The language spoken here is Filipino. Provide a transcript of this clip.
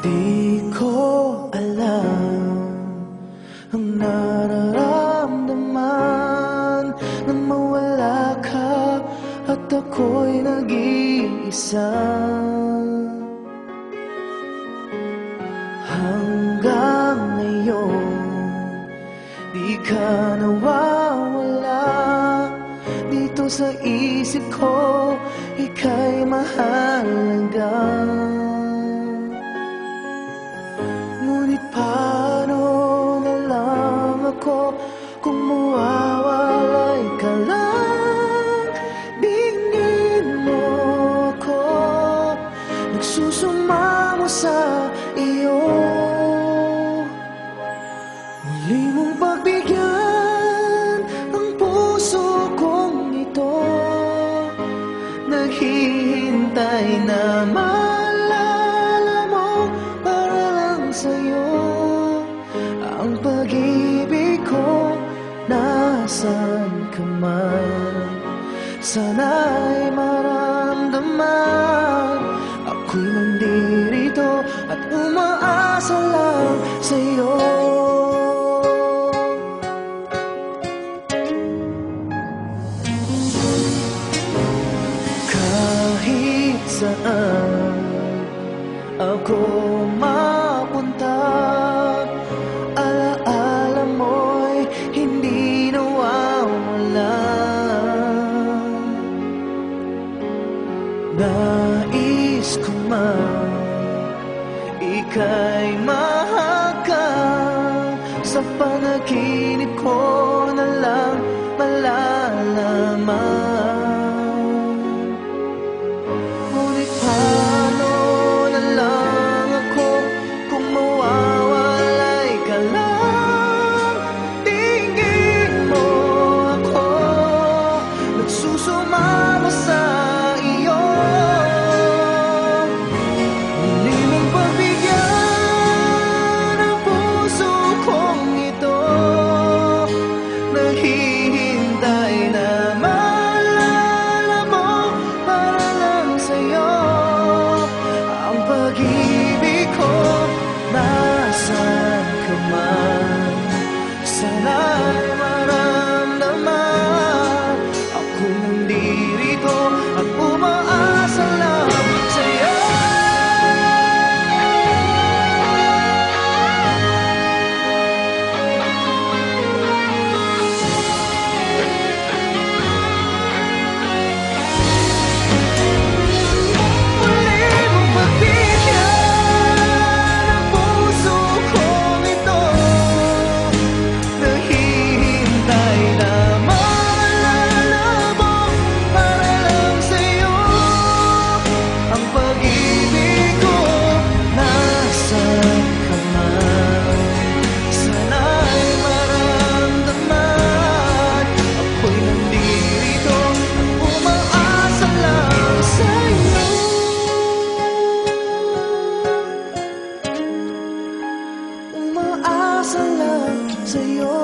Di ko alam ang nararamdaman nang mawala ka at ako'y nag-iisa. Hanggang ngayon, di ka nawawala dito sa isip ko, ika'y mahalaga. Ngunit paano na lang ako kung mawawalay ka lang? Bigyan mo ako, nagsusumamo sa iyo. Muli mong pagbigyan ang puso kong ito, naghihintay na maalala mo para lang sa'yo. Ang pag-ibig ko, nasan ka man, sana'y maramdaman. Ako'y nandirito at umaasa lang sa'yo. Kahit saan ako mapunta, alaala mo'y hindi nawawala. Nais ko man ika'y mahagkan, sa panaginip ko na lang malalaman. Ngunit paano na lang ako kung mawawalay ka lang? Tingin mo ako, nagsusumama sa iyo. Muli mong pagbigyan ang puso kong ito, naghihintay na maalala mo para lang sa'yo. Ang pag-ibig ko, nasan ka man, sana'y maramdaman. Ako'y nandirito at umaasa lang sa'yo. Muli mong pagbigyan ang puso kong ito, naghihintay na maalala mo para lang sa'yo. Ang pag-ibig ko, nasan ka man, sana'y maramdaman. Ako'y nandirito at umaasa lang sa'yo. Umaasa lang sa'yo.